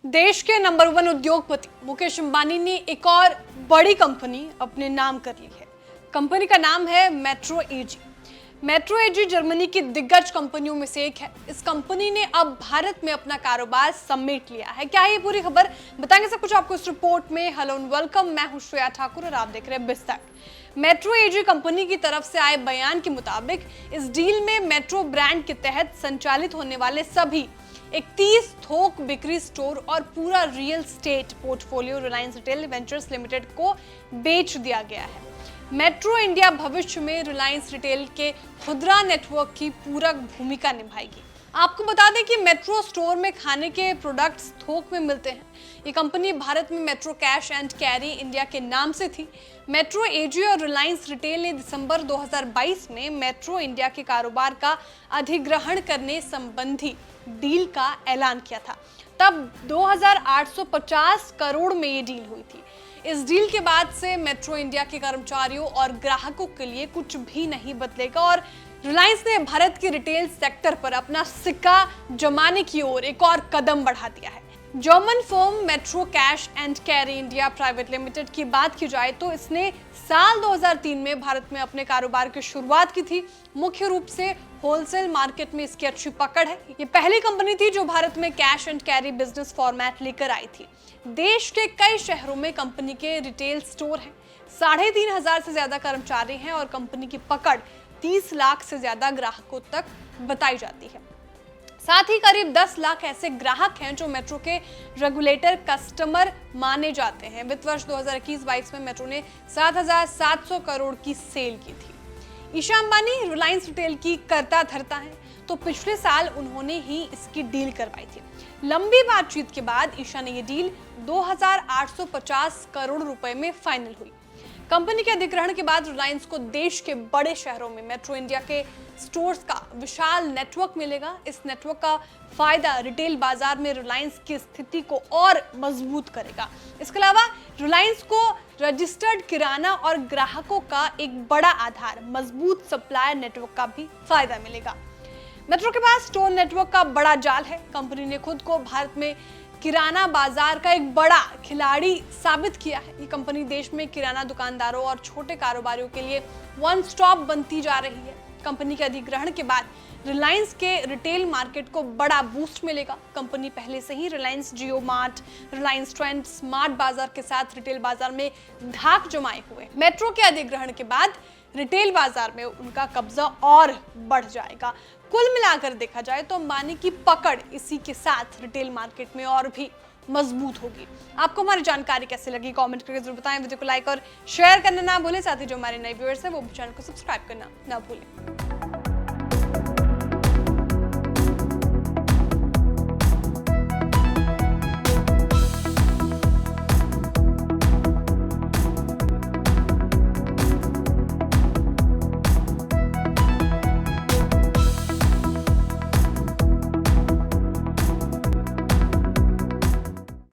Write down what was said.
देश के नंबर 1 उद्योगपति मुकेश अंबानी ने एक और बड़ी कंपनी अपने नाम कर ली है। कंपनी का नाम है मेट्रो एजी। मेट्रो एजी जर्मनी की दिग्गज कंपनियों में से एक है। इस कंपनी ने अब भारत में अपना कारोबार समेट लिया है। क्या है ये पूरी खबर, बताएंगे सब कुछ आपको इस रिपोर्ट में। हेलो एंड वेलकम, मैं हूं श्रेया ठाकुर और आप देख रहे हैं बिस्तर। मेट्रो एजी कंपनी की तरफ से आए बयान के मुताबिक इस डील में मेट्रो ब्रांड के तहत संचालित होने वाले सभी 31 थोक बिक्री स्टोर और पूरा real estate portfolio Reliance retail ventures limited को बेच दिया गया है। मेट्रो इंडिया भविष्य में रिलायंस रिटेल के खुदरा नेटवर्क की पूरक भूमिका निभाएगी। आपको बता दें कि मेट्रो स्टोर में खाने के प्रोडक्ट्स थोक में मिलते हैं। ये कंपनी भारत में metro cash and carry India के नाम से थी। मेट्रो एजी और रिलायंस रिटेल ने दिसंबर 2022 में मेट्रो इंडिया के कारोबार का अधिग्रहण करने संबंधी डील का ऐलान किया था। तब 2850 करोड़ में ये डील हुई थी। इस डील के बाद से मेट्रो इंडिया के कर्मचारियों और ग्राहकों के लिए कुछ भी नहीं बदलेगा और रिलायंस ने भारत के रिटेल सेक्टर पर अपना सिक्का जमाने की ओर एक और कदम बढ़ा दिया है। German firm metro cash and carry India private limited की बात की जाए तो इसने साल 2003 में भारत में अपने कारोबार की शुरुआत की थी। मुख्य रूप से होलसेल मार्केट में इसकी अच्छी पकड़ है। ये पहली कंपनी थी जो भारत में cash and carry business format लेकर आई थी। देश के कई शहरों में कंपनी के रिटेल स्टोर हैं। 3500 से ज्यादा कर्मचारी हैं और कंपनी की पकड़ 30 लाख से ज्यादा ग्राहकों तक बताई जाती है। साथ ही करीब 10 लाख ऐसे ग्राहक हैं जो मेट्रो के रेगुलेटर कस्टमर माने जाते हैं। वित्त वर्ष 2021-22 में मेट्रो ने 7,700 करोड़ की सेल की थी। ईशा अंबानी रिलायंस रिटेल की कर्ता धर्ता है, तो पिछले साल उन्होंने ही इसकी डील करवाई थी। लंबी बातचीत के बाद ईशा ने ये डील 2,850 करोड़ रुपए में फाइनल हुई। कंपनी के अधिग्रहण के बाद रिलायंस को देश के बड़े शहरों में मेट्रो इंडिया के स्टोर्स का विशाल नेटवर्क मिलेगा। इस नेटवर्क का फायदा रिटेल बाजार में रिलायंस की स्थिति को और मजबूत करेगा। इसके अलावा रिलायंस को रजिस्टर्ड किराना और ग्राहकों का एक बड़ा आधार, मजबूत सप्लायर नेटवर्क का भी फायदा मिलेगा। मेट्रो के पास स्टोर नेटवर्क का बड़ा जाल है। कंपनी ने खुद को भारत में किराना बाजार का एक बड़ा खिलाड़ी साबित किया है। ये कंपनी देश में किराना दुकानदारों और छोटे कारोबारियों के लिए वन स्टॉप बनती जा रही है। कंपनी के अधिग्रहण के बाद रिलायंस के रिटेल मार्केट को बड़ा बूस्ट मिलेगा। कंपनी पहले से ही रिलायंस जियो मार्ट, रिलायंस ट्रेंड, स्मार्ट बाजार के साथ रिटेल बाजार में धाक जमाए हुए। मेट्रो के अधिग्रहण के बाद रिटेल बाजार में उनका कब्जा और बढ़ जाएगा। कुल मिलाकर देखा जाए तो अंबानी की पकड़ इसी के साथ रिटेल मार्केट में और भी मजबूत होगी। आपको हमारी जानकारी कैसे लगी कमेंट करके जरूर बताएं। वीडियो को लाइक और शेयर करना ना भूलें। साथ ही जो हमारे नए व्यूअर्स हैं वो चैनल को सब्सक्राइब करना ना भूलें।